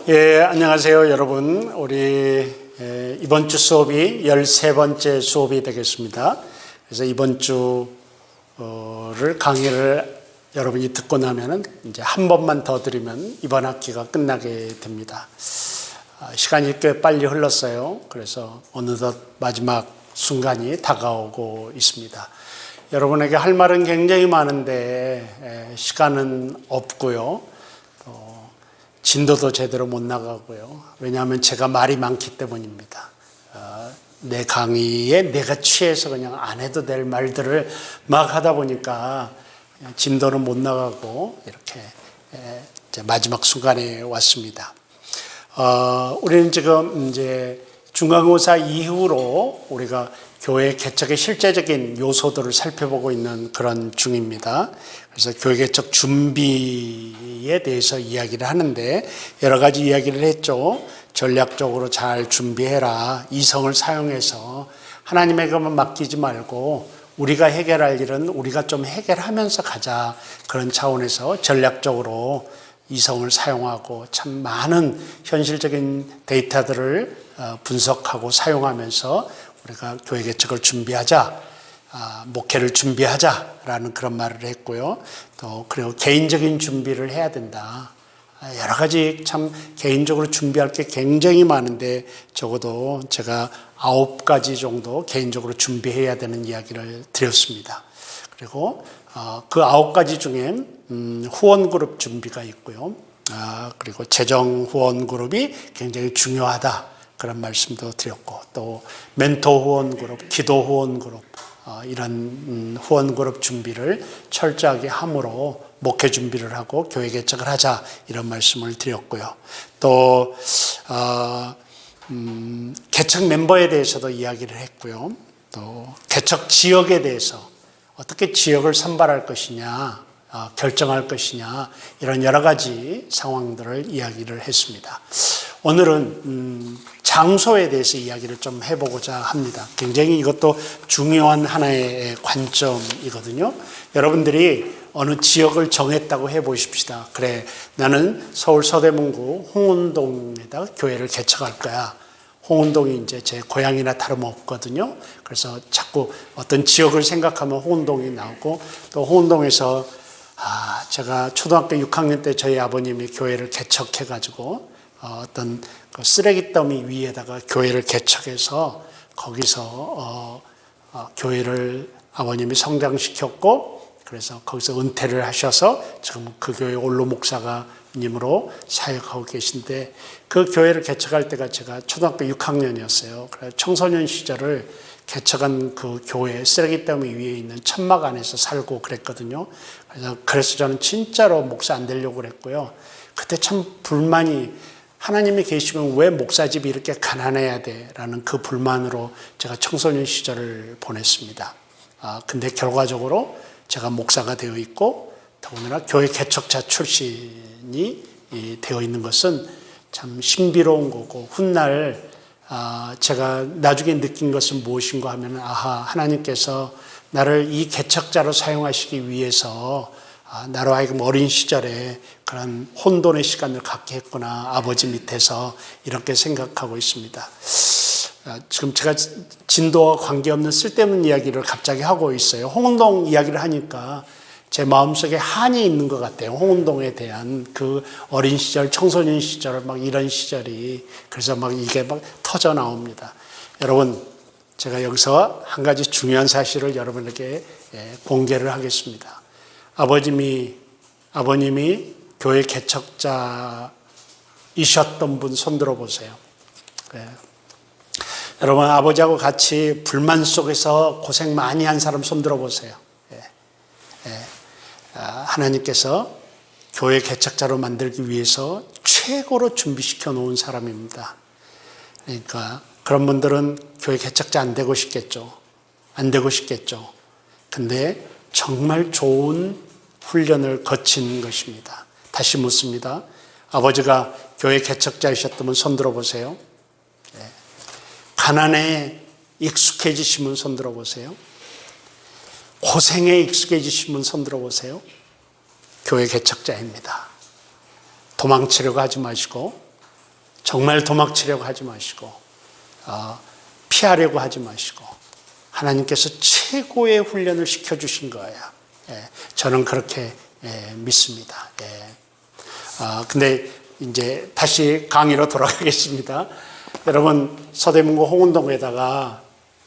안녕하세요, 여러분. 우리 이번 주 수업이 13번째 수업이 되겠습니다. 그래서 이번 주를 강의를 여러분이 듣고 나면은 이제 한 번만 더 들으면 이번 학기가 끝나게 됩니다. 시간이 꽤 빨리 흘렀어요. 그래서 어느덧 마지막 순간이 다가오고 있습니다. 여러분에게 할 말은 굉장히 많은데 시간은 없고요. 진도도 제대로 못 나가고요. 왜냐하면 제가 말이 많기 때문입니다. 내 강의에 내가 취해서 그냥 안 해도 될 말들을 막 하다 보니까 진도는 못 나가고 이렇게 이제 마지막 순간에 왔습니다. 우리는 지금 이제 중간고사 이후로 우리가 교회 개척의 실제적인 요소들을 살펴보고 있는 그런 중입니다. 그래서 교회 개척 준비에 대해서 이야기를 하는데 여러 가지 이야기를 했죠. 전략적으로 잘 준비해라. 이성을 사용해서 하나님에게만 맡기지 말고 우리가 해결할 일은 우리가 좀 해결하면서 가자. 그런 차원에서 전략적으로 이성을 사용하고 참 많은 현실적인 데이터들을 분석하고 사용하면서 우리가 교회 개척을 준비하자, 목회를 준비하자라는 그런 말을 했고요. 또 그리고 개인적인 준비를 해야 된다. 여러 가지 참 개인적으로 준비할 게 굉장히 많은데 적어도 제가 9가지 정도 개인적으로 준비해야 되는 이야기를 드렸습니다. 그리고 그 9가지 중에 후원그룹 준비가 있고요. 그리고 재정 후원그룹이 굉장히 중요하다. 그런 말씀도 드렸고 또 멘토 후원그룹, 기도 후원그룹 이런 후원그룹 준비를 철저하게 함으로 목회 준비를 하고 교회 개척을 하자 이런 말씀을 드렸고요. 또 개척 멤버에 대해서도 이야기를 했고요. 또 개척 지역에 대해서 어떻게 지역을 선발할 것이냐, 결정할 것이냐 이런 여러 가지 상황들을 이야기를 했습니다. 오늘은 장소에 대해서 이야기를 좀 해보고자 합니다. 굉장히 이것도 중요한 하나의 관점이거든요. 여러분들이 어느 지역을 정했다고 해보십시다. 그래, 나는 서울 서대문구 홍은동에다가 교회를 개척할 거야. 홍은동이 이제 제 고향이나 다름없거든요. 그래서 자꾸 어떤 지역을 생각하면 홍은동이 나오고 또 홍은동에서 제가 초등학교 6학년 때 저희 아버님이 교회를 개척해가지고 어떤 그 쓰레기 더미 위에다가 교회를 개척해서 거기서 교회를 아버님이 성장시켰고 그래서 거기서 은퇴를 하셔서 지금 그 교회 원로 목사님으로 사역하고 계신데 그 교회를 개척할 때가 제가 초등학교 6학년이었어요. 그래서 청소년 시절을 개척한 그 교회 쓰레기 더미 위에 있는 천막 안에서 살고 그랬거든요. 그래서 저는 진짜로 목사 안 되려고 그랬고요. 그때 참 불만이 하나님이 계시면 왜 목사집이 이렇게 가난해야 돼? 라는 그 불만으로 제가 청소년 시절을 보냈습니다. 근데 결과적으로 제가 목사가 되어 있고 더군다나 교회 개척자 출신이 되어 있는 것은 참 신비로운 거고 훗날 제가 나중에 느낀 것은 무엇인가 하면 하나님께서 나를 이 개척자로 사용하시기 위해서 나로 하여금 어린 시절에 그런 혼돈의 시간을 갖게 했구나. 아버지 밑에서 이렇게 생각하고 있습니다. 지금 제가 진도와 관계없는 쓸데없는 이야기를 갑자기 하고 있어요. 홍은동 이야기를 하니까 제 마음속에 한이 있는 것 같아요. 홍은동에 대한 그 어린 시절, 청소년 시절, 막 이런 시절이. 그래서 막 이게 막 터져 나옵니다. 여러분, 제가 여기서 한 가지 중요한 사실을 여러분에게 공개를 하겠습니다. 아버님이 교회 개척자이셨던 분 손들어 보세요. 여러분 아버지하고 같이 불만 속에서 고생 많이 한 사람 손들어 보세요. 하나님께서 교회 개척자로 만들기 위해서 최고로 준비시켜 놓은 사람입니다. 그러니까 그런 분들은 교회 개척자 안 되고 싶겠죠. 근데 정말 좋은 훈련을 거친 것입니다. 다시 묻습니다. 아버지가 교회 개척자이셨다면 손들어 보세요. 가난에 익숙해지시면 손들어 보세요. 고생에 익숙해지시면 손들어 보세요. 교회 개척자입니다. 도망치려고 하지 마시고 정말 도망치려고 하지 마시고 피하려고 하지 마시고 하나님께서 최고의 훈련을 시켜주신 거예요. 저는 그렇게 믿습니다. 근데 이제 다시 강의로 돌아가겠습니다. 여러분, 서대문구 홍은동에다가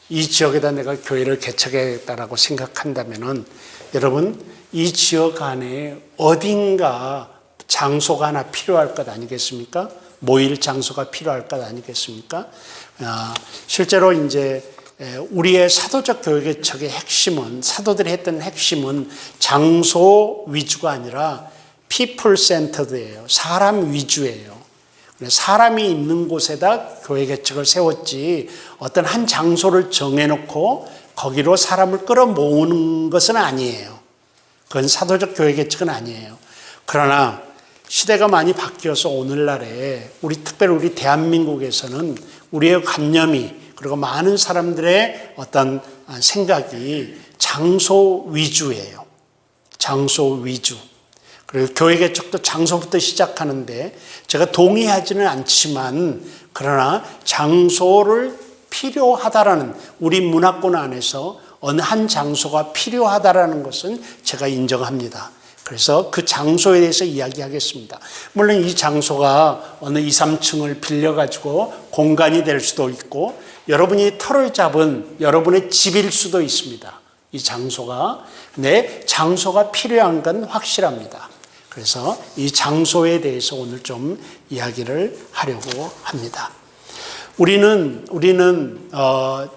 이 지역에다 내가 교회를 개척하겠다라고 생각한다면은 여러분, 이 지역 안에 어딘가 장소가 하나 필요할 것 아니겠습니까? 모일 장소가 필요할 것 아니겠습니까? 실제로 이제 우리의 사도적 교회 개척의 핵심은, 사도들이 했던 핵심은 장소 위주가 아니라 people centered예요. 사람 위주예요. 사람이 있는 곳에다 교회 개척을 세웠지 어떤 한 장소를 정해놓고 거기로 사람을 끌어모으는 것은 아니에요. 그건 사도적 교회 개척은 아니에요. 그러나 시대가 많이 바뀌어서 오늘날에 특별히 우리 대한민국에서는 우리의 관념이 그리고 많은 사람들의 어떤 생각이 장소 위주예요. 장소 위주. 그리고 교회 개척도 장소부터 시작하는데 제가 동의하지는 않지만 그러나 장소를 필요하다라는 우리 문화권 안에서 어느 한 장소가 필요하다라는 것은 제가 인정합니다. 그래서 그 장소에 대해서 이야기하겠습니다. 물론 이 장소가 어느 2, 3층을 빌려가지고 공간이 될 수도 있고 여러분이 터를 잡은 여러분의 집일 수도 있습니다. 이 장소가. 근데 장소가 필요한 건 확실합니다. 그래서 이 장소에 대해서 오늘 좀 이야기를 하려고 합니다. 우리는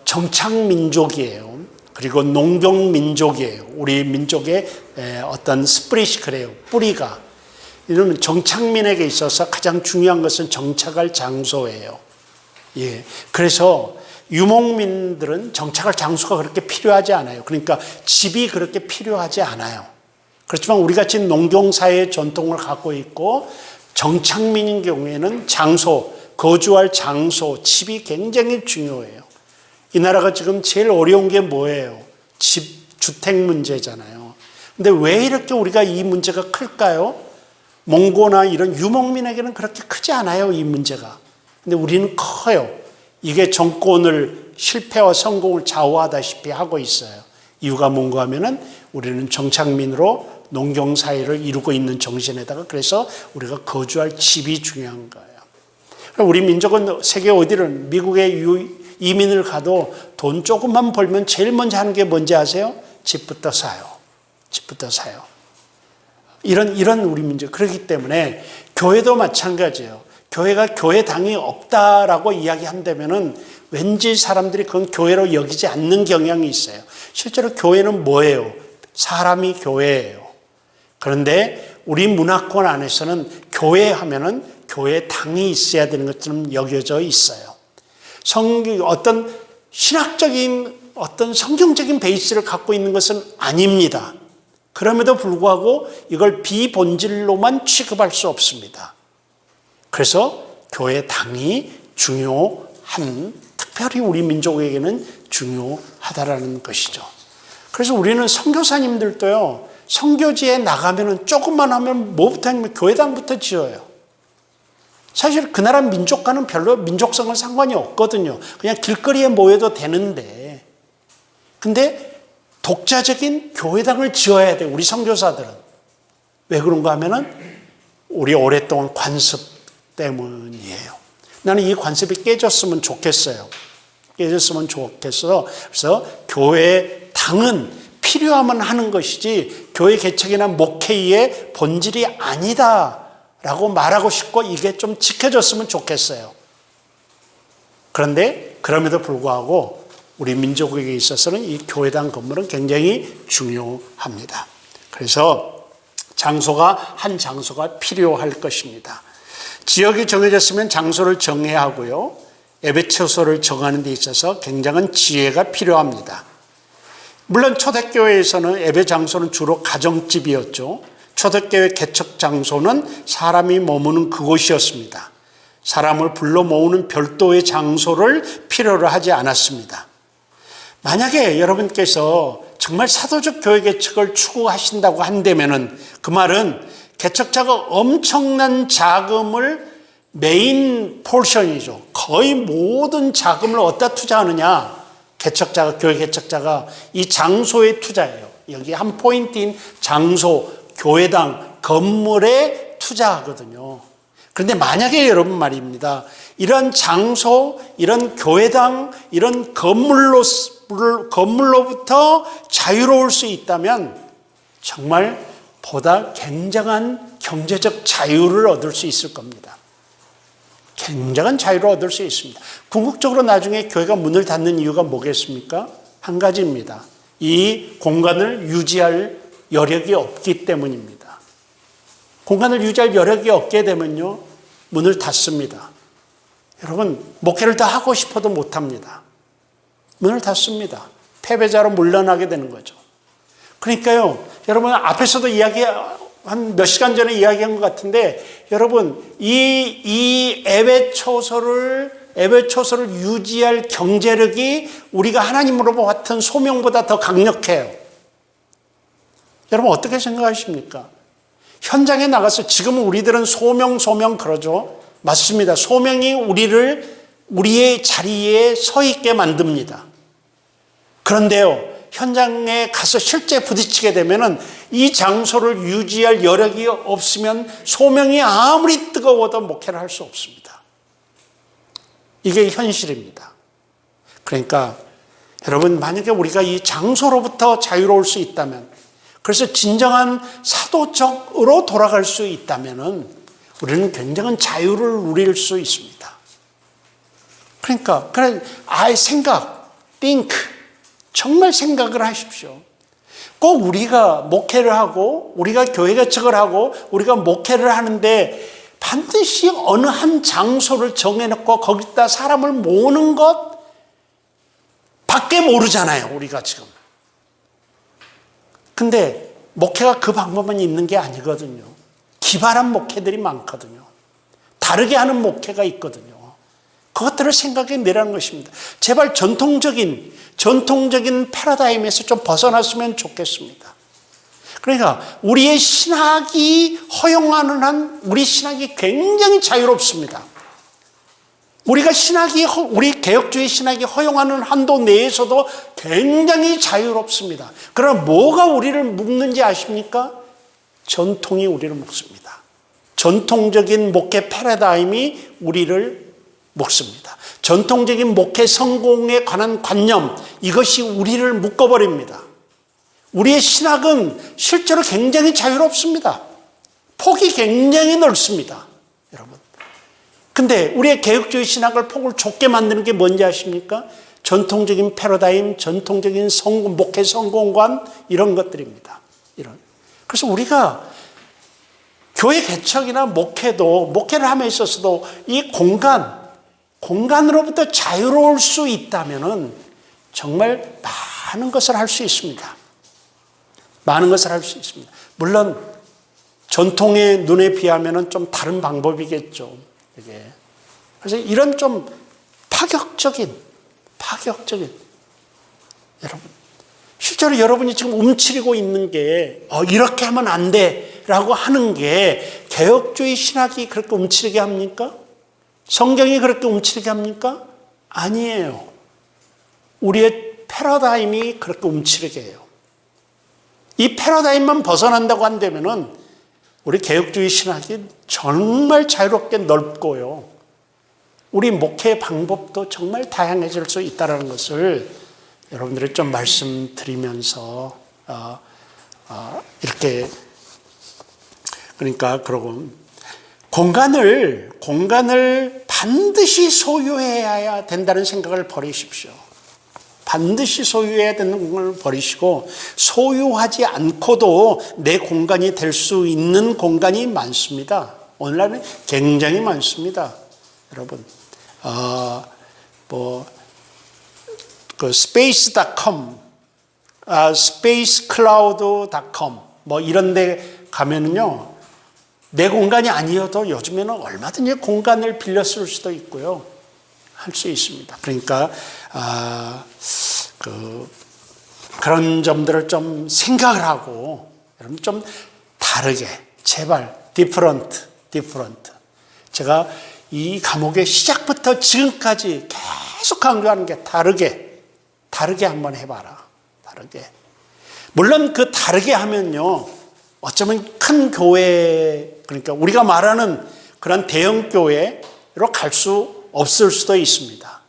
정착민족이에요. 그리고 농경민족이에요. 우리 민족의 어떤 스프릿이 그래요. 뿌리가. 이러면 정착민에게 있어서 가장 중요한 것은 정착할 장소예요. 그래서 유목민들은 정착할 장소가 그렇게 필요하지 않아요. 그러니까 집이 그렇게 필요하지 않아요. 그렇지만 우리같이 농경사회의 전통을 갖고 있고 정착민인 경우에는 장소, 거주할 장소, 집이 굉장히 중요해요. 이 나라가 지금 제일 어려운 게 뭐예요? 주택 문제잖아요. 근데 왜 이렇게 우리가 이 문제가 클까요? 몽고나 이런 유목민에게는 그렇게 크지 않아요, 이 문제가. 근데 우리는 커요. 이게 정권을 실패와 성공을 좌우하다시피 하고 있어요. 이유가 뭔가 하면은 우리는 정착민으로 농경사회를 이루고 있는 정신에다가 그래서 우리가 거주할 집이 중요한 거예요. 우리 민족은 세계 어디를 미국에 이민을 가도 돈 조금만 벌면 제일 먼저 하는 게 뭔지 아세요? 집부터 사요. 집부터 사요. 이런 우리 민족. 그렇기 때문에 교회도 마찬가지예요. 교회가 교회당이 없다라고 이야기한다면은 왠지 사람들이 그건 교회로 여기지 않는 경향이 있어요. 실제로 교회는 뭐예요? 사람이 교회예요. 그런데 우리 문화권 안에서는 교회 하면은 교회 당이 있어야 되는 것처럼 여겨져 있어요. 어떤 신학적인 어떤 성경적인 베이스를 갖고 있는 것은 아닙니다. 그럼에도 불구하고 이걸 비본질로만 취급할 수 없습니다. 그래서 교회 당이 중요한, 특별히 우리 민족에게는 중요하다라는 것이죠. 그래서 우리는 선교사님들도요, 선교지에 나가면은 조금만 하면 뭐부터 하냐면 교회당부터 지어요. 사실 그 나라 민족과는 별로 민족성은 상관이 없거든요. 그냥 길거리에 모여도 되는데. 근데 독자적인 교회당을 지어야 돼요, 우리 선교사들은. 왜 그런가 하면은 우리 오랫동안 관습 때문이에요. 나는 이 관습이 깨졌으면 좋겠어요. 깨졌으면 좋겠어. 그래서 교회 당은 필요하면 하는 것이지 교회 개척이나 목회의 본질이 아니다라고 말하고 싶고 이게 좀 지켜졌으면 좋겠어요. 그런데 그럼에도 불구하고 우리 민족에게 있어서는 이 교회당 건물은 굉장히 중요합니다. 그래서 한 장소가 필요할 것입니다. 지역이 정해졌으면 장소를 정해야 하고요. 예배 처소를 정하는 데 있어서 굉장한 지혜가 필요합니다. 물론 초대교회에서는 예배 장소는 주로 가정집이었죠. 초대교회 개척 장소는 사람이 머무는 그곳이었습니다. 사람을 불러 모으는 별도의 장소를 필요로 하지 않았습니다. 만약에 여러분께서 정말 사도적 교회 개척을 추구하신다고 한다면은 그 말은 개척자가 엄청난 자금을 메인 포션이죠. 거의 모든 자금을 어디다 투자하느냐? 개척자가, 교회 개척자가 이 장소에 투자해요. 여기 한 포인트인 장소, 교회당, 건물에 투자하거든요. 그런데 만약에 여러분 말입니다. 이런 장소, 이런 교회당, 이런 건물로부터 자유로울 수 있다면 정말 보다 굉장한 경제적 자유를 얻을 수 있을 겁니다. 굉장한 자유를 얻을 수 있습니다. 궁극적으로 나중에 교회가 문을 닫는 이유가 뭐겠습니까? 한 가지입니다. 이 공간을 유지할 여력이 없기 때문입니다. 공간을 유지할 여력이 없게 되면요, 문을 닫습니다. 여러분, 목회를 더 하고 싶어도 못합니다. 문을 닫습니다. 패배자로 물러나게 되는 거죠. 그러니까요, 여러분 앞에서도 한 몇 시간 전에 이야기한 것 같은데, 여러분 이 예배초소를 유지할 경제력이 우리가 하나님으로 받은 소명보다 더 강력해요. 여러분 어떻게 생각하십니까? 현장에 나가서 지금은 우리들은 소명 그러죠. 맞습니다. 소명이 우리의 자리에 서 있게 만듭니다. 그런데요, 현장에 가서 실제 부딪히게 되면은 이 장소를 유지할 여력이 없으면 소명이 아무리 뜨거워도 목회를 할 수 없습니다. 이게 현실입니다. 그러니까 여러분, 만약에 우리가 이 장소로부터 자유로울 수 있다면, 그래서 진정한 사도적으로 돌아갈 수 있다면은 우리는 굉장한 자유를 누릴 수 있습니다. 그러니까 think, 정말 생각을 하십시오. 꼭 우리가 목회를 하고, 우리가 교회 개척을 하고, 우리가 목회를 하는데 반드시 어느 한 장소를 정해놓고 거기다 사람을 모으는 것 밖에 모르잖아요, 우리가 지금. 근데 목회가 그 방법만 있는 게 아니거든요. 기발한 목회들이 많거든요. 다르게 하는 목회가 있거든요. 그것들을 생각해 내라는 것입니다. 제발 전통적인 패러다임에서 좀 벗어났으면 좋겠습니다. 그러니까 우리의 신학이 허용하는 한 우리 신학이 굉장히 자유롭습니다. 우리 개혁주의 신학이 허용하는 한도 내에서도 굉장히 자유롭습니다. 그러나 뭐가 우리를 묶는지 아십니까? 전통이 우리를 묶습니다. 전통적인 목회 패러다임이 우리를 묶습니다. 전통적인 목회 성공에 관한 관념, 이것이 우리를 묶어버립니다. 우리의 신학은 실제로 굉장히 자유롭습니다. 폭이 굉장히 넓습니다, 여러분. 근데 우리의 개혁주의 신학을 폭을 좁게 만드는 게 뭔지 아십니까? 전통적인 패러다임, 전통적인 목회 성공관, 이런 것들입니다. 그래서 우리가 교회 개척이나 목회를 함에 있어서도 이 공간으로부터 자유로울 수 있다면은 정말 많은 것을 할 수 있습니다. 많은 것을 할 수 있습니다. 물론 전통의 눈에 비하면은 좀 다른 방법이겠죠. 이게. 그래서 이런 좀 파격적인 여러분, 실제로 여러분이 지금 움츠리고 있는 게 이렇게 하면 안 돼라고 하는 게 개혁주의 신학이 그렇게 움츠리게 합니까? 성경이 그렇게 움츠리게 합니까? 아니에요. 우리의 패러다임이 그렇게 움츠리게 해요. 이 패러다임만 벗어난다고 한다면은 우리 개혁주의 신학이 정말 자유롭게 넓고요, 우리 목회 방법도 정말 다양해질 수 있다는 것을 여러분들이 좀 말씀드리면서 이렇게, 그러니까 그러고 공간을 반드시 소유해야 된다는 생각을 버리십시오. 반드시 소유해야 되는 공간을 버리시고, 소유하지 않고도 내 공간이 될 수 있는 공간이 많습니다. 오늘날은 굉장히 많습니다, 여러분. space.com, spacecloud.com 이런 데 가면은요, 내 공간이 아니어도 요즘에는 얼마든지 공간을 빌려 쓸 수도 있고요, 할 수 있습니다. 그러니까 그런 점들을 좀 생각을 하고, 여러분 좀 다르게, 제발 different. 제가 이 감옥의 시작부터 지금까지 계속 강조하는 게 다르게 한번 해봐라. 다르게. 물론 그 다르게 하면요, 어쩌면 큰 교회, 그러니까 우리가 말하는 그런 대형 교회로 갈 수 없을 수도 있습니다.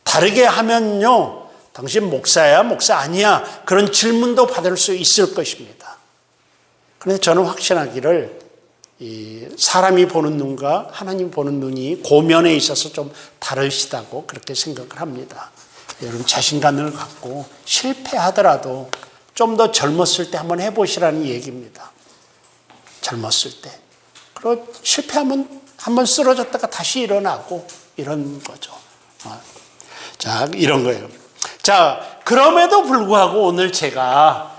다르게 하면요, 당신 목사야, 목사 아니야, 그런 질문도 받을 수 있을 것입니다. 그런데 저는 확신하기를 이 사람이 보는 눈과 하나님 보는 눈이 고면에 있어서 좀 다르시다고 그렇게 생각을 합니다. 여러분 자신감을 갖고 실패하더라도 좀 더 젊었을 때 한번 해보시라는 얘기입니다. 젊었을 때. 그리고 실패하면 한번 쓰러졌다가 다시 일어나고 이런 거죠. 자, 이런 거예요. 자, 그럼에도 불구하고 오늘 제가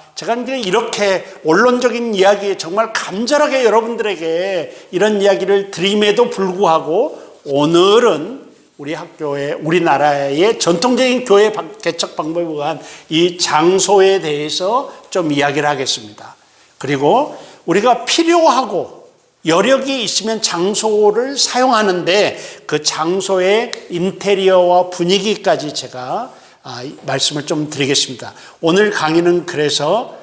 이제 이렇게 원론적인 이야기 정말 간절하게 여러분들에게 이런 이야기를 드림에도 불구하고 오늘은 우리 학교의 우리나라의 전통적인 교회 개척 방법에 의한 이 장소에 대해서 좀 이야기를 하겠습니다. 그리고 우리가 필요하고 여력이 있으면 장소를 사용하는데 그 장소의 인테리어와 분위기까지 제가 말씀을 좀 드리겠습니다. 오늘 강의는 그래서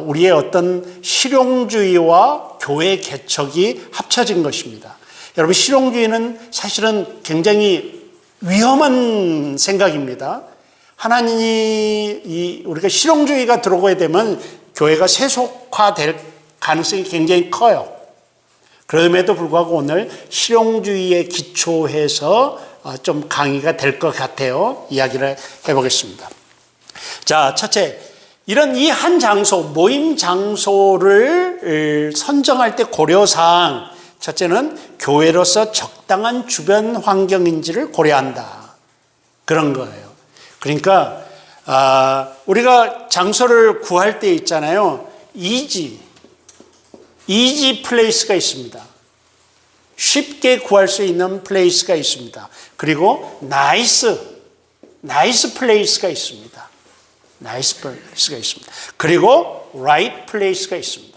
우리의 어떤 실용주의와 교회 개척이 합쳐진 것입니다. 여러분, 실용주의는 사실은 굉장히 위험한 생각입니다. 하나님이 우리가 실용주의가 들어오게 되면 교회가 세속화될 가능성이 굉장히 커요. 그럼에도 불구하고 오늘 실용주의에 기초해서 좀 강의가 될 것 같아요. 이야기를 해보겠습니다. 자, 첫째, 이런 이 한 장소, 모임 장소를 선정할 때 고려사항, 첫째는 교회로서 적당한 주변 환경인지를 고려한다. 그런 거예요. 그러니까 우리가 장소를 구할 때 있잖아요. 이지 플레이스가 있습니다. 쉽게 구할 수 있는 플레이스가 있습니다. 그리고 나이스 플레이스가 있습니다. 나이스 플레이스가 있습니다. 그리고 right 플레이스가 있습니다.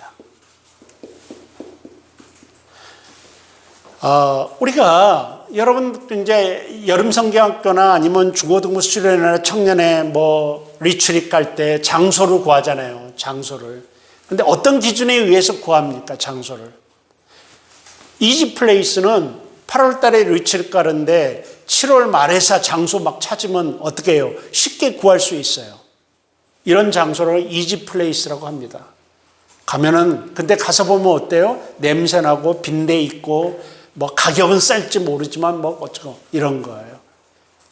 우리가 여러분 이제 여름 성경학교나 아니면 중고등부 수련회나 청년회 뭐 리트릿 갈 때 장소를 구하잖아요. 장소를. 근데 어떤 기준에 의해서 구합니까? 장소를. 이지 플레이스는 8월 달에 리트릿 가는데 7월 말에서 장소 막 찾으면 어떻게 해요? 쉽게 구할 수 있어요. 이런 장소를 이지 플레이스라고 합니다. 가면은 근데 가서 보면 어때요? 냄새나고 빈대 있고 뭐 가격은 쌀지 모르지만 뭐 어쩌고 이런 거예요.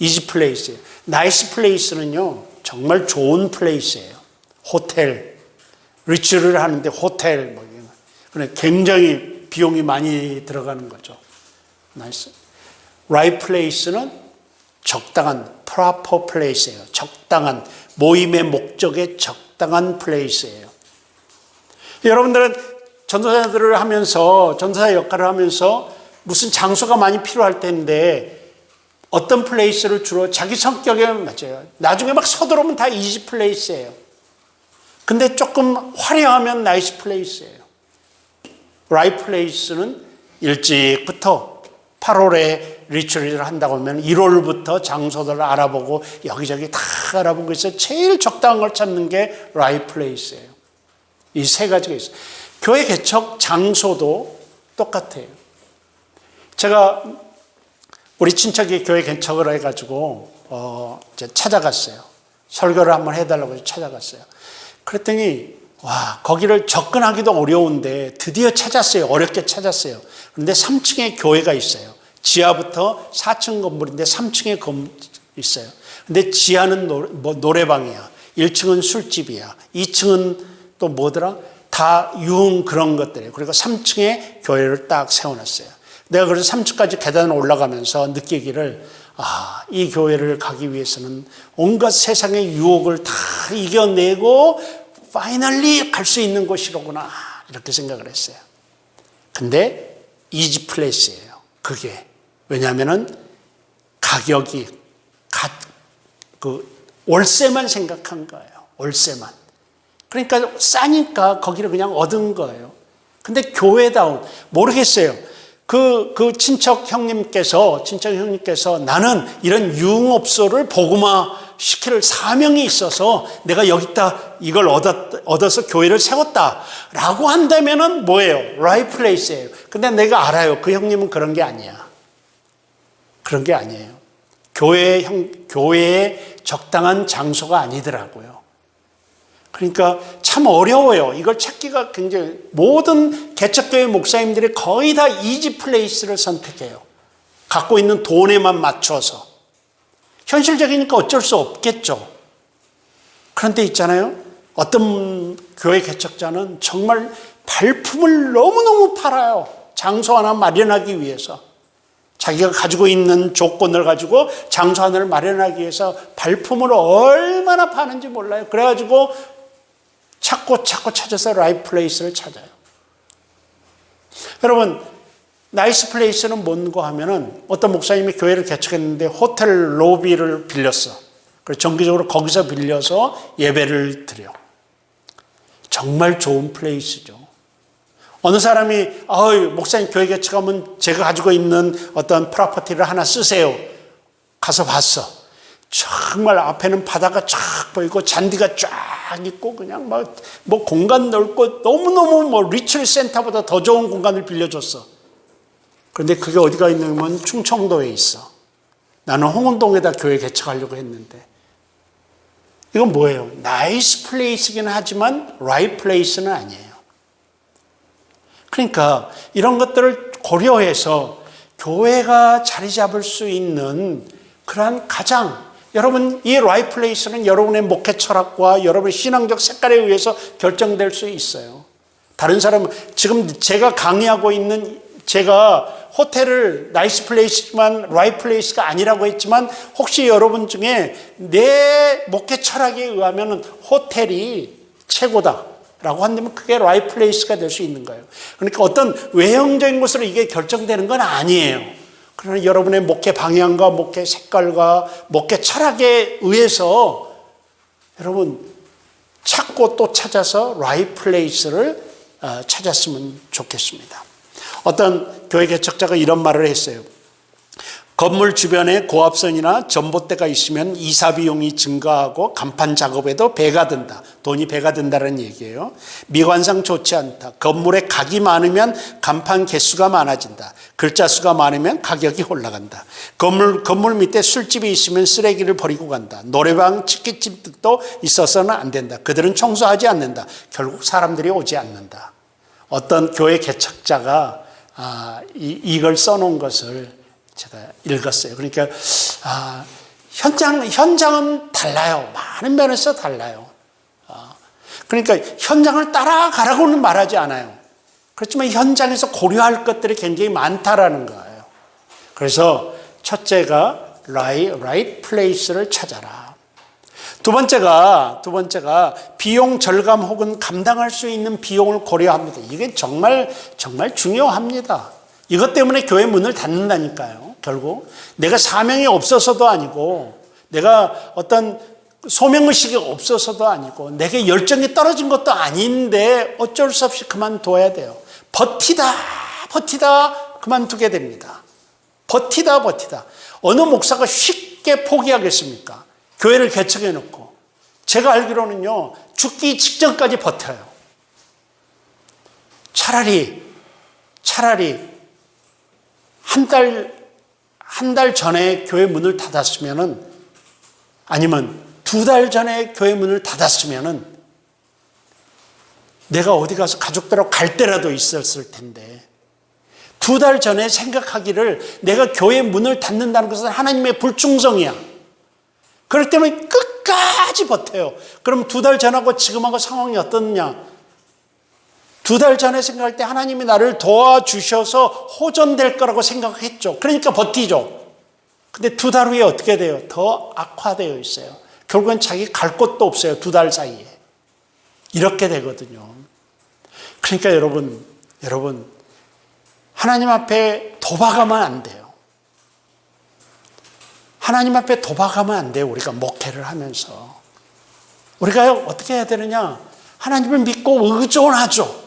이지 플레이스예요. 나이스 플레이스는요, 정말 좋은 플레이스예요. 호텔, 리츠를 하는데 호텔 뭐 이런 굉장히 비용이 많이 들어가는 거죠. 나이스. right 플레이스는 적당한 proper 플레이스예요. 적당한 모임의 목적에 적당한 플레이스예요. 여러분들은 전도사들을 하면서 전도사 역할을 하면서 무슨 장소가 많이 필요할 텐데 어떤 플레이스를 주로 자기 성격에 맞춰요. 나중에 막 서들어오면 다 이지 플레이스예요. 근데 조금 화려하면 나이스 플레이스예요. 라이트 플레이스는 일찍부터 8월에 리트릿을 한다고 하면 1월부터 장소들을 알아보고 여기저기 다 알아보고 있어요. 제일 적당한 걸 찾는 게 라이트 플레이스예요. 이 세 가지가 있어요. 교회 개척 장소도 똑같아요. 제가 우리 친척이 교회 개척을 해가지고 찾아갔어요. 설교를 한번 해달라고 찾아갔어요. 그랬더니 와, 거기를 접근하기도 어려운데 드디어 찾았어요. 어렵게 찾았어요. 그런데 3층에 교회가 있어요. 지하부터 4층 건물인데 3층에 있어요. 근데 지하는 노래방이야. 1층은 술집이야. 2층은 또 뭐더라? 다 유흥 그런 것들이에요. 그리고 3층에 교회를 딱 세워놨어요. 내가 그래서 3층까지 계단을 올라가면서 느끼기를 이 교회를 가기 위해서는 온갖 세상의 유혹을 다 이겨내고 파이널리 갈 수 있는 곳이로구나 이렇게 생각을 했어요. 근데 이지 플레이스예요. 그게 왜냐하면은 가격이 월세만 생각한 거예요. 월세만. 그러니까 싸니까 거기를 그냥 얻은 거예요. 근데 교회다운 모르겠어요. 그 친척 형님께서 나는 이런 유흥업소를 복음화 시킬 사명이 있어서 내가 여기다 이걸 얻어서 교회를 세웠다라고 한다면은 뭐예요? right place예요. 근데 내가 알아요. 그 형님은 그런 게 아니야. 그런 게 아니에요. 교회의 적당한 장소가 아니더라고요. 그러니까 참 어려워요. 이걸 찾기가 굉장히, 모든 개척교회 목사님들이 거의 다 이지 플레이스를 선택해요. 갖고 있는 돈에만 맞춰서. 현실적이니까 어쩔 수 없겠죠. 그런데 있잖아요. 어떤 교회 개척자는 정말 발품을 너무너무 팔아요. 장소 하나 마련하기 위해서. 자기가 가지고 있는 조건을 가지고 장소 하나를 마련하기 위해서 발품을 얼마나 파는지 몰라요. 그래가지고 찾고 찾아서 라이프 플레이스를 찾아요. 여러분, 나이스 플레이스는 뭔고 하면은 어떤 목사님이 교회를 개척했는데 호텔 로비를 빌렸어. 그래서 정기적으로 거기서 빌려서 예배를 드려. 정말 좋은 플레이스죠. 어느 사람이 목사님 교회 개척하면 제가 가지고 있는 어떤 프로퍼티를 하나 쓰세요. 가서 봤어. 정말 앞에는 바다가 쫙 보이고 잔디가 쫙 있고 그냥 뭐 공간 넓고 너무너무 리트릿 센터보다 더 좋은 공간을 빌려줬어. 그런데 그게 어디가 있냐면 충청도에 있어. 나는 홍은동에다 교회 개척하려고 했는데. 이건 뭐예요? 나이스 플레이스긴 하지만 라이트 플레이스는 아니에요. 그러니까 이런 것들을 고려해서 교회가 자리 잡을 수 있는 그러한 여러분, 이 라이트 플레이스는 여러분의 목회 철학과 여러분의 신앙적 색깔에 의해서 결정될 수 있어요. 다른 사람은, 지금 제가 강의하고 있는, 제가 호텔을 나이스 플레이스지만 라이트 플레이스가 아니라고 했지만, 혹시 여러분 중에 내 목회 철학에 의하면 호텔이 최고다 라고 한다면 그게 라이트 플레이스가 될 수 있는 거예요. 그러니까 어떤 외형적인 것으로 이게 결정되는 건 아니에요. 그러나 여러분의 목회 방향과 목회 색깔과 목회 철학에 의해서 여러분 찾고 또 찾아서 라이트 플레이스를 찾았으면 좋겠습니다. 어떤 교회 개척자가 이런 말을 했어요. 건물 주변에 고압선이나 전봇대가 있으면 이사 비용이 증가하고 간판 작업에도 배가 든다. 돈이 배가 든다는 얘기예요. 미관상 좋지 않다. 건물에 각이 많으면 간판 개수가 많아진다. 글자 수가 많으면 가격이 올라간다. 건물 밑에 술집이 있으면 쓰레기를 버리고 간다. 노래방, 치킨집 등도 있어서는 안 된다. 그들은 청소하지 않는다. 결국 사람들이 오지 않는다. 어떤 교회 개척자가 이걸 써놓은 것을 제가 읽었어요. 그러니까 현장은 달라요. 많은 면에서 달라요. 그러니까 현장을 따라가라고는 말하지 않아요. 그렇지만 현장에서 고려할 것들이 굉장히 많다라는 거예요. 그래서 첫째가 right place를 찾아라. 두 번째가 비용 절감 혹은 감당할 수 있는 비용을 고려합니다. 이게 정말 중요합니다. 이것 때문에 교회 문을 닫는다니까요. 결국 내가 사명이 없어서도 아니고, 내가 어떤 소명의식이 없어서도 아니고, 내게 열정이 떨어진 것도 아닌데 어쩔 수 없이 그만둬야 돼요. 버티다 그만두게 됩니다. 버티다. 어느 목사가 쉽게 포기하겠습니까? 교회를 개척해 놓고. 제가 알기로는요, 죽기 직전까지 버텨요. 차라리 한 달 전에 교회 문을 닫았으면은, 아니면 2달 전에 교회 문을 닫았으면은 내가 어디 가서 가족들하고 갈 때라도 있었을 텐데, 2달 전에 생각하기를 내가 교회 문을 닫는다는 것은 하나님의 불충성이야. 그럴 때는 끝까지 버텨요. 그럼 2달 전하고 지금하고 상황이 어떻냐? 2달 전에 생각할 때 하나님이 나를 도와주셔서 호전될 거라고 생각했죠. 그러니까 버티죠. 근데 2달 후에 어떻게 돼요? 더 악화되어 있어요. 결국은 자기 갈 곳도 없어요. 2달 사이에. 이렇게 되거든요. 그러니까 여러분, 하나님 앞에 도박하면 안 돼요. 하나님 앞에 도박하면 안 돼요. 우리가 목회를 하면서. 우리가 어떻게 해야 되느냐? 하나님을 믿고 의존하죠.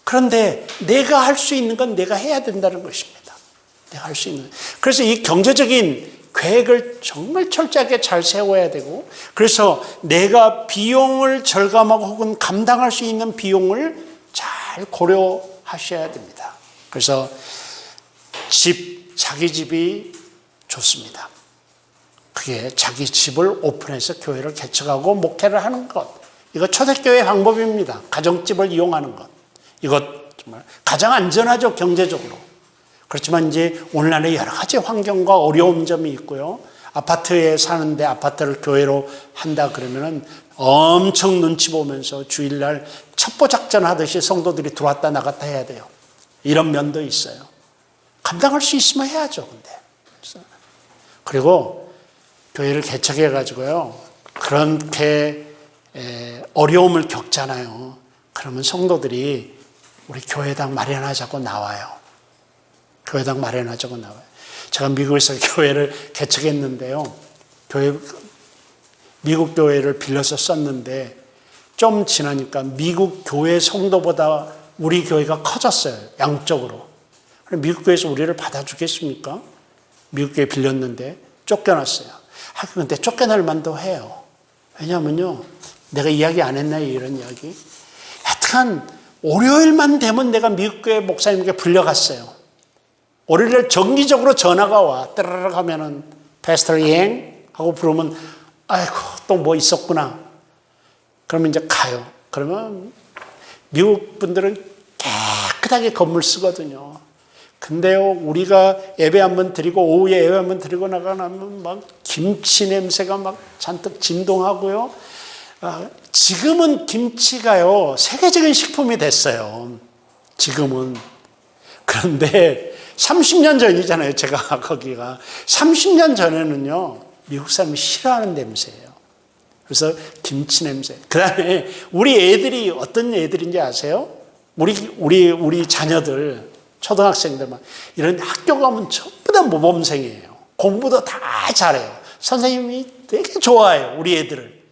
그런데 내가 할 수 있는 건 내가 해야 된다는 것입니다. 내가 할 수 있는. 그래서 이 경제적인 계획을 정말 철저하게 잘 세워야 되고, 그래서 내가 비용을 절감하고 혹은 감당할 수 있는 비용을 잘 고려하셔야 됩니다. 그래서 자기 집이 좋습니다. 그게 자기 집을 오픈해서 교회를 개척하고 목회를 하는 것. 이거 초대교회 방법입니다. 가정집을 이용하는 것. 이것 정말 가장 안전하죠, 경제적으로. 그렇지만 이제 오늘날에 여러 가지 환경과 어려운 점이 있고요. 아파트에 사는데 아파트를 교회로 한다 그러면은 엄청 눈치 보면서 주일날 첩보 작전 하듯이 성도들이 들어왔다 나갔다 해야 돼요. 이런 면도 있어요. 감당할 수 있으면 해야죠, 근데. 그리고 교회를 개척해 가지고요. 그렇게 어려움을 겪잖아요. 그러면 성도들이 우리 교회당 마련하자고 나와요. 교회당 마련하자고 나와요. 제가 미국에서 교회를 개척했는데요. 미국 교회를 빌려서 썼는데 좀 지나니까 미국 교회 성도보다 우리 교회가 커졌어요. 양적으로. 그럼 미국 교회에서 우리를 받아주겠습니까? 미국 교회 빌렸는데 쫓겨났어요. 근데 쫓겨날 만도 해요. 왜냐하면요. 내가 이야기 안 했나요? 이런 이야기. 하여튼 월요일만 되면 내가 미국 교회 목사님께 불려갔어요. 월요일에 정기적으로 전화가 와. 따라락 하면은 패스터 행 하고 부르면 아이고 또 뭐 있었구나. 그러면 이제 가요. 그러면 미국 분들은 깨끗하게 건물 쓰거든요. 근데요, 우리가 예배 한번 드리고 오후에 예배 한번 드리고 나가면 막 김치 냄새가 막 잔뜩 진동하고요. 지금은 김치가요 세계적인 식품이 됐어요. 지금은. 그런데 30년 전이잖아요. 제가 거기가 30년 전에는요 미국 사람이 싫어하는 냄새예요. 그래서 김치 냄새. 그다음에 우리 애들이 어떤 애들인지 아세요? 우리 자녀들 초등학생들 막 이런 학교 가면 전부 다 모범생이에요. 공부도 다 잘해요. 선생님이 되게 좋아해요. 우리 애들을.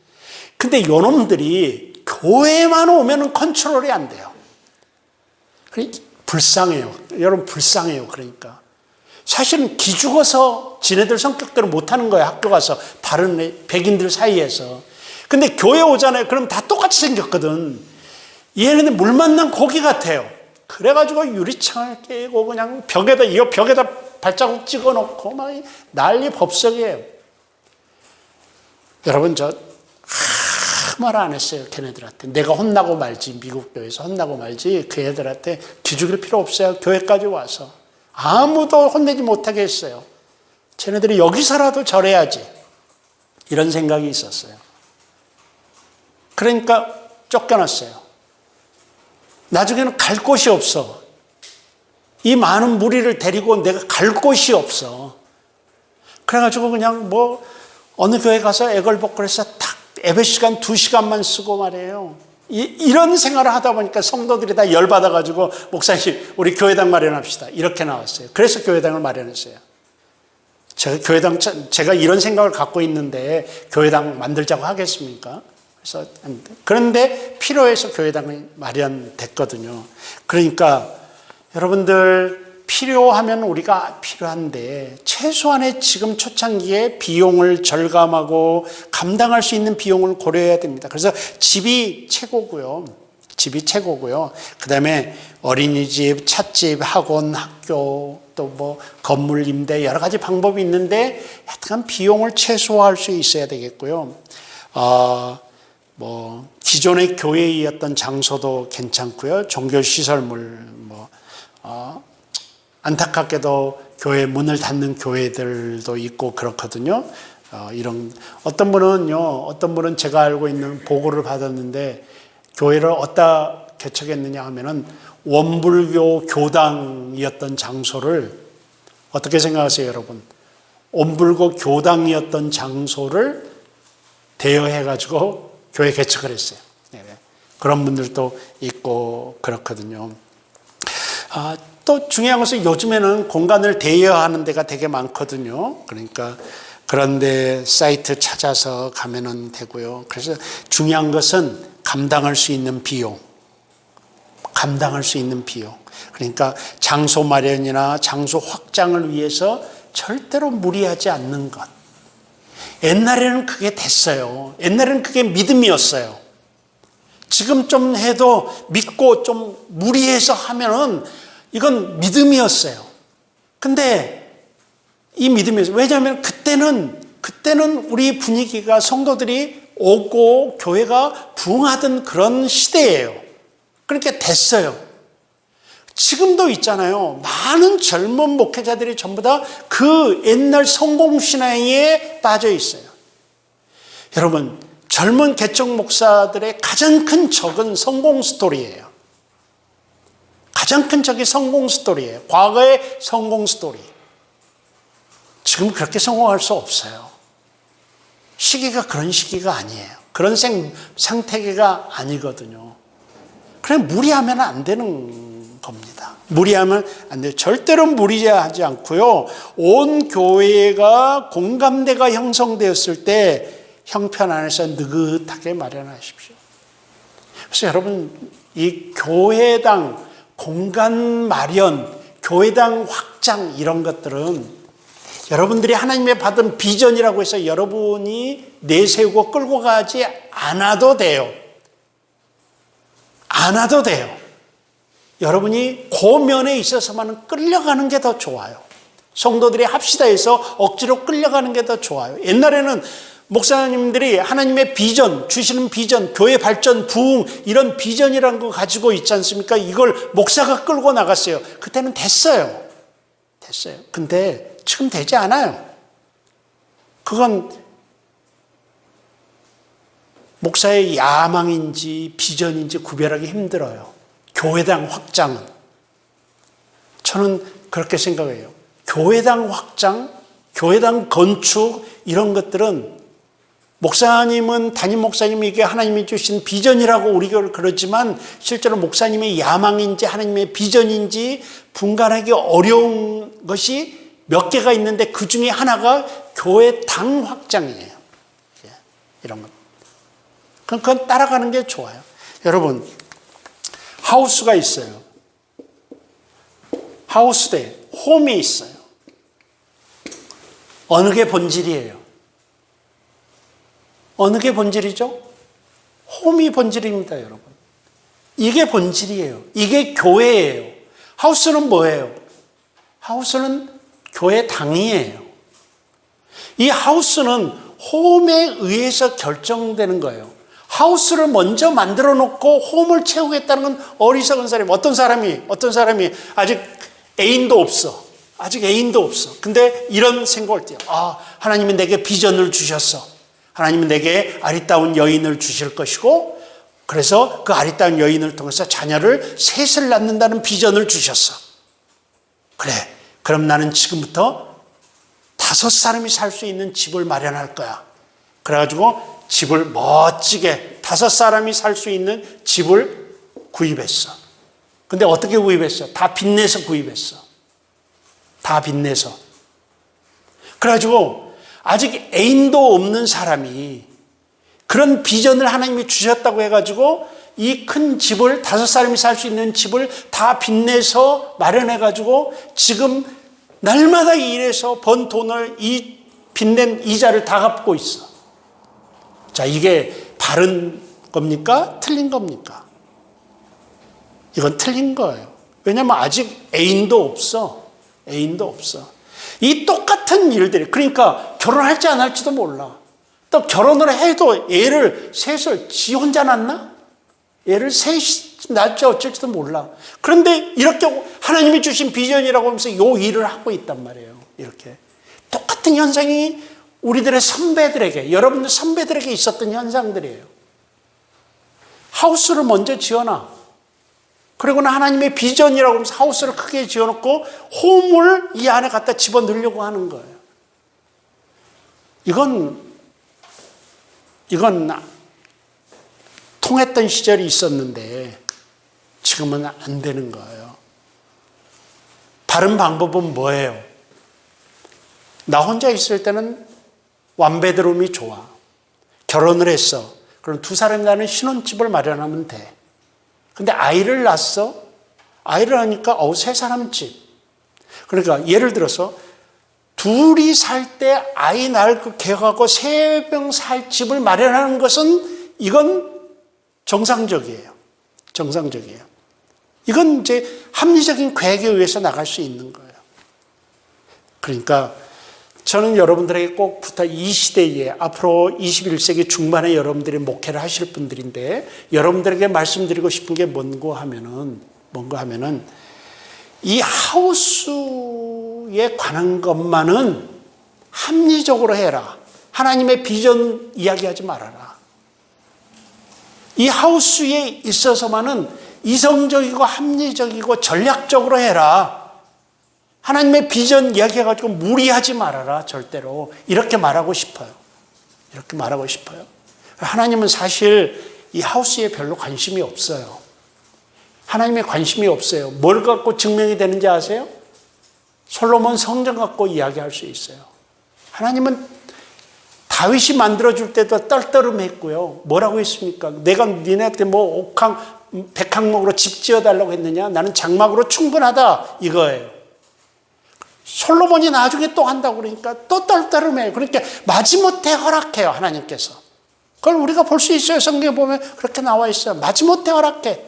근데 요놈들이 교회만 오면 컨트롤이 안 돼요. 불쌍해요. 여러분 불쌍해요. 그러니까. 사실은 기죽어서 지네들 성격대로 못하는 거예요. 학교 가서 다른 백인들 사이에서. 근데 교회 오잖아요. 그럼 다 똑같이 생겼거든. 얘네들 물 만난 고기 같아요. 그래가지고 유리창을 깨고 그냥 벽에다 발자국 찍어놓고 막 난리 법석이에요. 여러분 저 아무 말 안 했어요. 걔네들한테. 내가 혼나고 말지. 미국 교회에서 혼나고 말지. 그 애들한테 기죽일 필요 없어요. 교회까지 와서. 아무도 혼내지 못하게 했어요. 쟤네들이 여기서라도 저래야지. 이런 생각이 있었어요. 그러니까 쫓겨났어요. 나중에는 갈 곳이 없어. 이 많은 무리를 데리고 내가 갈 곳이 없어. 그래가지고 그냥 뭐 어느 교회 가서 애걸복걸해서 탁 예배 시간 2시간만 쓰고 말이에요. 이런 생활을 하다 보니까 성도들이 다 열받아가지고 목사님 우리 교회당 마련합시다. 이렇게 나왔어요. 그래서 교회당을 마련했어요. 제가 이런 생각을 갖고 있는데 교회당 만들자고 하겠습니까? 그래서 그런데 필요해서 교회당이 마련됐거든요. 그러니까 여러분들 필요하면 우리가 필요한데 최소한의 지금 초창기에 비용을 절감하고 감당할 수 있는 비용을 고려해야 됩니다. 그래서 집이 최고고요. 그다음에 어린이집, 찻집, 학원, 학교, 또 뭐 건물 임대 여러 가지 방법이 있는데 하여튼 비용을 최소화할 수 있어야 되겠고요. 뭐 기존의 교회이었던 장소도 괜찮고요. 종교 시설물 안타깝게도 교회 문을 닫는 교회들도 있고 그렇거든요. 어떤 분은 제가 알고 있는 보고를 받았는데 교회를 어디다 개척했느냐 하면은 원불교 교당이었던 장소를 어떻게 생각하세요, 여러분? 원불교 교당이었던 장소를 대여해가지고 교회 개척을 했어요. 그런 분들도 있고 그렇거든요. 또 중요한 것은 요즘에는 공간을 대여하는 데가 되게 많거든요. 그러니까 그런데 사이트 찾아서 가면은 되고요. 그래서 중요한 것은 감당할 수 있는 비용. 감당할 수 있는 비용. 그러니까 장소 마련이나 장소 확장을 위해서 절대로 무리하지 않는 것. 옛날에는 그게 됐어요. 옛날에는 그게 믿음이었어요. 지금 좀 해도 믿고 좀 무리해서 하면은 이건 믿음이었어요. 근데 이 믿음이었어요. 왜냐하면 그때는 우리 분위기가 성도들이 오고 교회가 부흥하던 그런 시대예요. 그러니까 됐어요. 지금도 있잖아요. 많은 젊은 목회자들이 전부 다 그 옛날 성공신앙에 빠져 있어요. 여러분, 젊은 개척 목사들의 가장 큰 적은 성공 스토리예요. 가장 큰 적이 성공 스토리예요. 과거의 성공 스토리. 지금 그렇게 성공할 수 없어요. 시기가 그런 시기가 아니에요. 그런 상태가 아니거든요. 그래 무리하면 안 되는 겁니다. 무리하면 안 돼요. 절대로 무리하지 않고요. 온 교회가 공감대가 형성되었을 때 형편 안에서 느긋하게 마련하십시오. 그래서 여러분, 이 교회당 공간 마련, 교회당 확장 이런 것들은 여러분들이 하나님의 받은 비전이라고 해서 여러분이 내세우고 끌고 가지 않아도 돼요. 않아도 돼요. 여러분이 그 면에 있어서만은 끌려가는 게 더 좋아요. 성도들이 합시다 해서 억지로 끌려가는 게 더 좋아요. 옛날에는 목사님들이 하나님의 비전, 주시는 비전, 교회 발전, 부흥 이런 비전이라는 거 가지고 있지 않습니까? 이걸 목사가 끌고 나갔어요. 그때는 됐어요. 근데 지금 되지 않아요. 그건 목사의 야망인지 비전인지 구별하기 힘들어요. 교회당 확장은. 저는 그렇게 생각해요. 교회당 확장, 교회당 건축 이런 것들은 목사님은 담임 목사님이 이게 하나님이 주신 비전이라고 우리가 그러지만 실제로 목사님의 야망인지 하나님의 비전인지 분간하기 어려운 것이 몇 개가 있는데 그 중에 하나가 교회당 확장이에요. 이런 것. 그건 따라가는 게 좋아요. 여러분, 하우스가 있어요. 하우스대, 홈이 있어요. 어느 게 본질이에요? 어느 게 본질이죠? 홈이 본질입니다, 여러분. 이게 본질이에요. 이게 교회예요. 하우스는 뭐예요? 하우스는 교회 당이에요. 이 하우스는 홈에 의해서 결정되는 거예요. 하우스를 먼저 만들어 놓고 홈을 채우겠다는 건 어리석은 사람. 어떤 사람이 아직 애인도 없어. 근데 이런 생각을 띠요. 하나님이 내게 비전을 주셨어. 하나님은 내게 아리따운 여인을 주실 것이고, 그래서 그 아리따운 여인을 통해서 자녀를 셋을 낳는다는 비전을 주셨어. 그래, 그럼 나는 지금부터 5사람이 살 수 있는 집을 마련할 거야. 그래가지고 집을 멋지게 5사람이 살 수 있는 집을 구입했어. 근데 어떻게 구입했어? 다 빚내서 구입했어. 다 빚내서. 그래가지고 아직 애인도 없는 사람이 그런 비전을 하나님이 주셨다고 해가지고 이 큰 집을 5사람이 살 수 있는 집을 다 빚내서 마련해가지고 지금 날마다 일해서 번 돈을 이 빚낸 이자를 다 갚고 있어. 자, 이게 바른 겁니까? 틀린 겁니까? 이건 틀린 거예요. 왜냐하면 아직 애인도 없어. 이 똑같은 일들이, 그러니까 결혼할지 안 할지도 몰라. 또 결혼을 해도 셋을 지 혼자 낳나? 애를 셋이 낳을지 어쩔지도 몰라. 그런데 이렇게 하나님이 주신 비전이라고 하면서 이 일을 하고 있단 말이에요. 이렇게. 똑같은 현상이 우리들의 선배들에게, 여러분들 선배들에게 있었던 현상들이에요. 하우스를 먼저 지어놔. 그리고는 하나님의 비전이라고 하면서 하우스를 크게 지어놓고 홈을 이 안에 갖다 집어넣으려고 하는 거예요. 이건 통했던 시절이 있었는데 지금은 안 되는 거예요. 바른 방법은 뭐예요? 나 혼자 있을 때는 완베드룸이 좋아. 결혼을 했어. 그럼 2사람이 가는 신혼집을 마련하면 돼. 근데 아이를 낳았어. 아이를 낳으니까 세 사람 집. 그러니까 예를 들어서 둘이 살 때 아이 낳을 그 계획하고 세 명 살 집을 마련하는 것은 이건 정상적이에요. 정상적이에요. 이건 이제 합리적인 계획에 의해서 나갈 수 있는 거예요. 그러니까 저는 여러분들에게 꼭 이 시대에 앞으로 21세기 중반에 여러분들이 목회를 하실 분들인데 여러분들에게 말씀드리고 싶은 게 뭔가 하면은 이 하우스에 관한 것만은 합리적으로 해라. 하나님의 비전 이야기하지 말아라. 이 하우스에 있어서만은 이성적이고 합리적이고 전략적으로 해라. 하나님의 비전 이야기해가지고 무리하지 말아라. 절대로. 이렇게 말하고 싶어요. 이렇게 말하고 싶어요. 하나님은 사실 이 하우스에 별로 관심이 없어요. 하나님의 관심이 없어요. 뭘 갖고 증명이 되는지 아세요? 솔로몬 성전 갖고 이야기할 수 있어요. 하나님은 다윗이 만들어줄 때도 떨떠름했고요. 뭐라고 했습니까? 내가 니네한테 백항목으로 집 지어달라고 했느냐? 나는 장막으로 충분하다. 이거예요. 솔로몬이 나중에 또 한다고 그러니까 또 떨떠름해요. 그러니까 마지못해 허락해요. 하나님께서. 그걸 우리가 볼 수 있어요. 성경에 보면 그렇게 나와 있어요. 마지못해 허락해.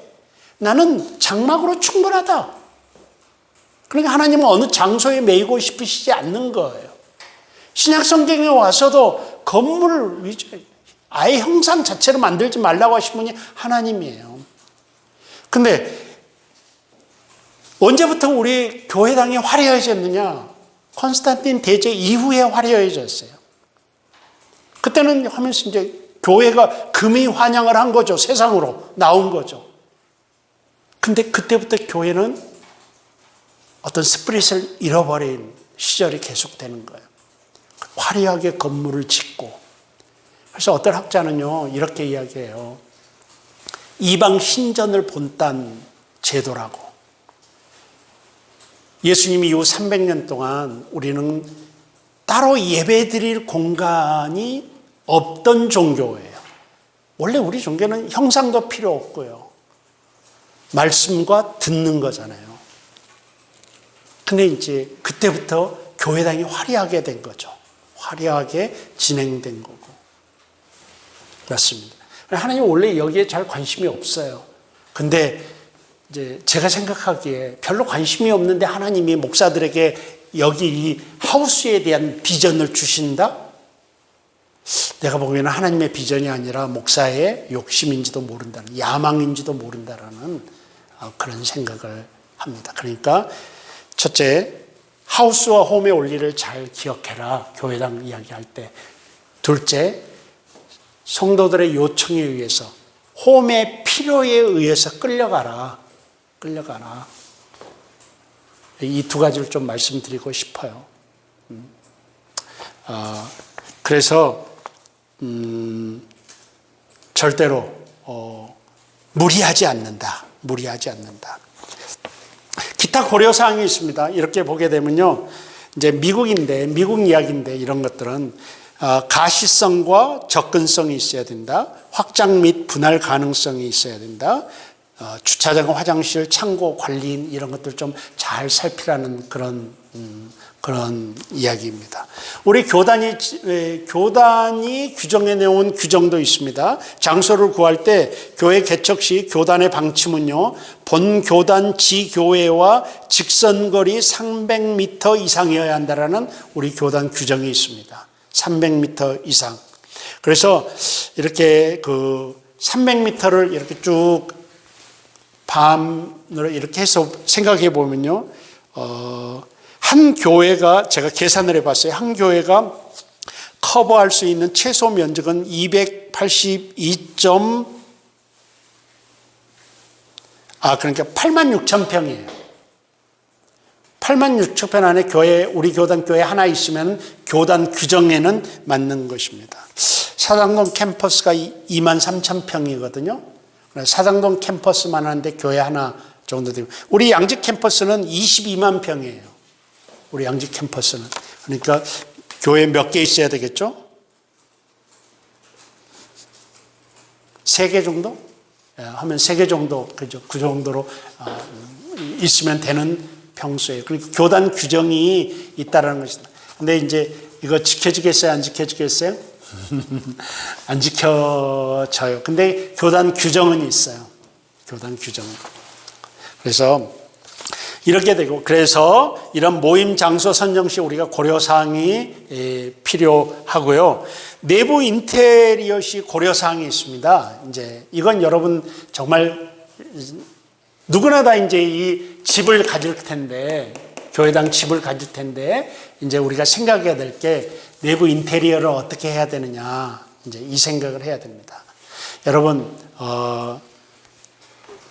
나는 장막으로 충분하다. 그러니까 하나님은 어느 장소에 매이고 싶으시지 않는 거예요. 신약 성경에 와서도 건물을 아예 형상 자체로 만들지 말라고 하신 분이 하나님이에요. 근데 언제부터 우리 교회당이 화려해졌느냐? 콘스탄틴 대제 이후에 화려해졌어요. 그때는 하면서 이제 교회가 금이 환영을 한 거죠. 세상으로 나온 거죠. 근데 그때부터 교회는 어떤 스피릿을 잃어버린 시절이 계속되는 거예요. 화려하게 건물을 짓고. 그래서 어떤 학자는요, 이렇게 이야기해요. 이방 신전을 본딴 제도라고. 예수님 이후 300년 동안 우리는 따로 예배드릴 공간이 없던 종교예요. 원래 우리 종교는 형상도 필요 없고요. 말씀과 듣는 거잖아요. 근데 이제 그때부터 교회당이 화려하게 된 거죠. 화려하게 진행된 거고. 그렇습니다. 하나님 원래 여기에 잘 관심이 없어요. 근데 이제 제가 생각하기에 별로 관심이 없는데 하나님이 목사들에게 여기 이 하우스에 대한 비전을 주신다? 내가 보기에는 하나님의 비전이 아니라 목사의 욕심인지도 모른다는, 야망인지도 모른다라는 그런 생각을 합니다. 그러니까 첫째, 하우스와 홈의 원리를 잘 기억해라. 교회당 이야기할 때. 둘째, 성도들의 요청에 의해서, 홈의 필요에 의해서 끌려가라. 이 두 가지를 좀 말씀드리고 싶어요. 그래서 절대로 무리하지 않는다. 기타 고려 사항이 있습니다. 이렇게 보게 되면요, 이제 미국 이야기인데 이런 것들은 가시성과 접근성이 있어야 된다. 확장 및 분할 가능성이 있어야 된다. 주차장, 화장실, 창고, 관리인 이런 것들 좀 잘 살피라는 그런 이야기입니다. 우리 교단이 규정해 놓은 규정도 있습니다. 장소를 구할 때 교회 개척 시 교단의 방침은요, 본 교단 지교회와 직선거리 300m 이상이어야 한다라는 우리 교단 규정이 있습니다. 300m 이상. 그래서 이렇게 300m를 이렇게 쭉 밤으로 이렇게 해서 생각해 보면요, 한 교회가, 제가 계산을 해봤어요. 한 교회가 커버할 수 있는 최소 면적은 그러니까 86,000평이에요. 86,000평 안에 우리 교단 교회 하나 있으면 교단 규정에는 맞는 것입니다. 사당동 캠퍼스가 23,000평이거든요. 사당동 캠퍼스만 하는데 교회 하나 정도 되고, 우리 양지 캠퍼스는 22만 평이에요. 우리 양지 캠퍼스는. 그러니까 교회 몇 개 있어야 되겠죠? 3개 정도? 하면 3개 정도, 그죠? 그 정도로 있으면 되는 평수예요. 그러니까 교단 규정이 있다라는 것입니다. 근데 이제 이거 지켜지겠어요? 안 지켜지겠어요? 안 지켜져요. 근데 교단 규정은 있어요. 교단 규정은. 그래서 이렇게 되고, 그래서 이런 모임 장소 선정 시 우리가 고려사항이 필요하고요. 내부 인테리어 시 고려사항이 있습니다. 이제 이건 여러분 정말 누구나 다 이제 이 집을 가질 텐데, 교회당 집을 가질 텐데, 이제 우리가 생각해야 될 게 내부 인테리어를 어떻게 해야 되느냐, 이제 이 생각을 해야 됩니다. 여러분,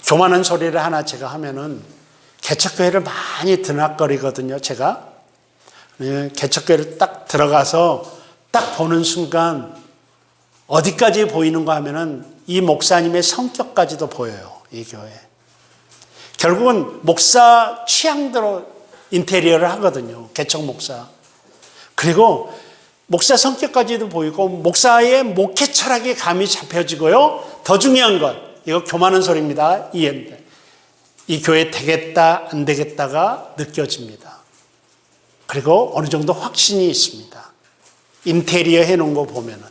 교만한 소리를 하나 제가 하면은 개척교회를 많이 드나거리거든요, 제가. 개척교회를 딱 들어가서 딱 보는 순간 어디까지 보이는가 하면은 이 목사님의 성격까지도 보여요, 이 교회. 결국은 목사 취향대로 인테리어를 하거든요, 개척 목사. 그리고 목사 성격까지도 보이고 목사의 목회 철학이 감이 잡혀지고요. 더 중요한 것, 이거 교만한 소리입니다. 이해입니다. 이 교회 되겠다 안 되겠다가 느껴집니다. 그리고 어느 정도 확신이 있습니다. 인테리어 해놓은 거 보면은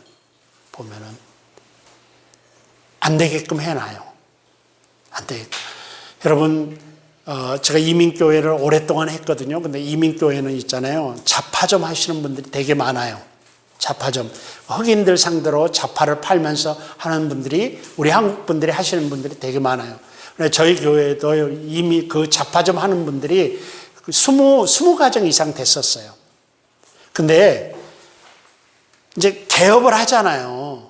안 되게끔 해놔요. 안 되게끔. 여러분, 제가 이민교회를 오랫동안 했거든요. 근데 이민교회는 있잖아요, 잡화점 하시는 분들이 되게 많아요. 잡화점. 흑인들 상대로 잡화를 팔면서 하는 분들이, 우리 한국 분들이 하시는 분들이 되게 많아요. 저희 교회도 이미 그 잡화점 하는 분들이 20가정 이상 됐었어요. 근데 이제 개업을 하잖아요.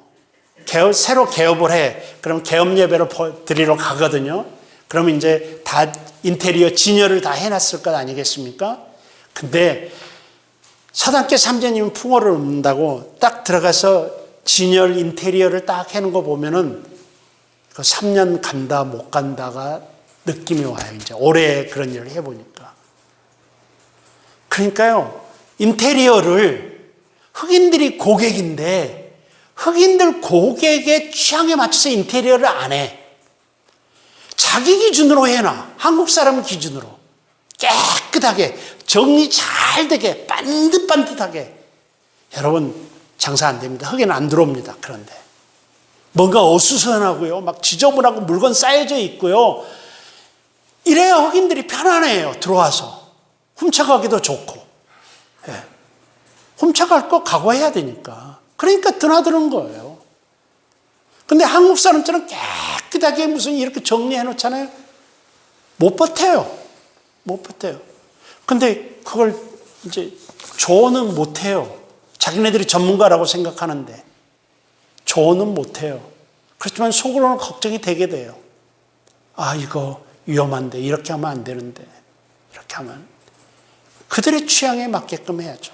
새로 개업을 해. 그럼 개업 예배를 드리러 가거든요. 그러면 이제 다 인테리어 진열을 다 해놨을 것 아니겠습니까? 근데 사단계 삼재님 풍어를 읊는다고 딱 들어가서 진열 인테리어를 딱 해놓은 거 보면은 3년 간다 못 간다가 느낌이 와요. 이제 올해 그런 일을 해보니까. 그러니까요, 인테리어를 흑인들이 고객인데 흑인들 고객의 취향에 맞춰서 인테리어를 안 해. 자기 기준으로 해놔. 한국 사람 기준으로. 깨끗하게, 정리 잘 되게, 반듯반듯하게. 여러분, 장사 안 됩니다. 흑인은 안 들어옵니다. 그런데. 뭔가 어수선하고요. 막 지저분하고 물건 쌓여져 있고요. 이래야 흑인들이 편안해요. 들어와서. 훔쳐가기도 좋고. 예. 훔쳐갈 거 각오해야 되니까. 그러니까 드나드는 거예요. 근데 한국 사람처럼 깨끗하게 무슨 이렇게 정리해 놓잖아요. 못 버텨요. 못 버텨요. 근데 그걸 이제 조언은 못 해요. 자기네들이 전문가라고 생각하는데. 조언은 못 해요. 그렇지만 속으로는 걱정이 되게 돼요. 아, 이거 위험한데, 이렇게 하면 안 되는데, 이렇게 하면. 그들의 취향에 맞게끔 해야죠.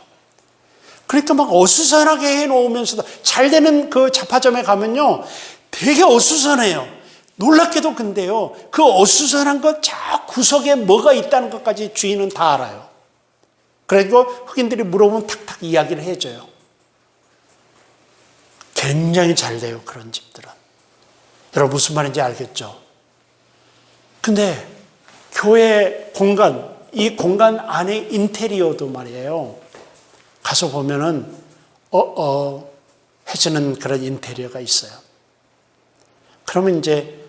그러니까 막 어수선하게 해놓으면서도 잘 되는 그 잡화점에 가면요, 되게 어수선해요. 놀랍게도 근데요, 그 어수선한 것 저 구석에 뭐가 있다는 것까지 주인은 다 알아요. 그리고 흑인들이 물어보면 탁탁 이야기를 해줘요. 굉장히 잘 돼요, 그런 집들은. 여러분 무슨 말인지 알겠죠? 근데 교회 공간, 이 공간 안에 인테리어도 말이에요. 가서 보면은 해주는 그런 인테리어가 있어요. 그러면 이제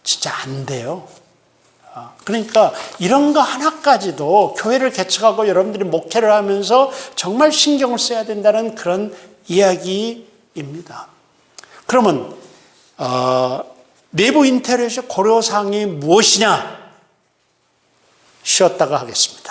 진짜 안 돼요. 그러니까 이런 거 하나까지도 교회를 개척하고 여러분들이 목회를 하면서 정말 신경을 써야 된다는 그런 이야기입니다. 그러면 내부 인테리어의 고려사항이 무엇이냐? 쉬었다가 하겠습니다.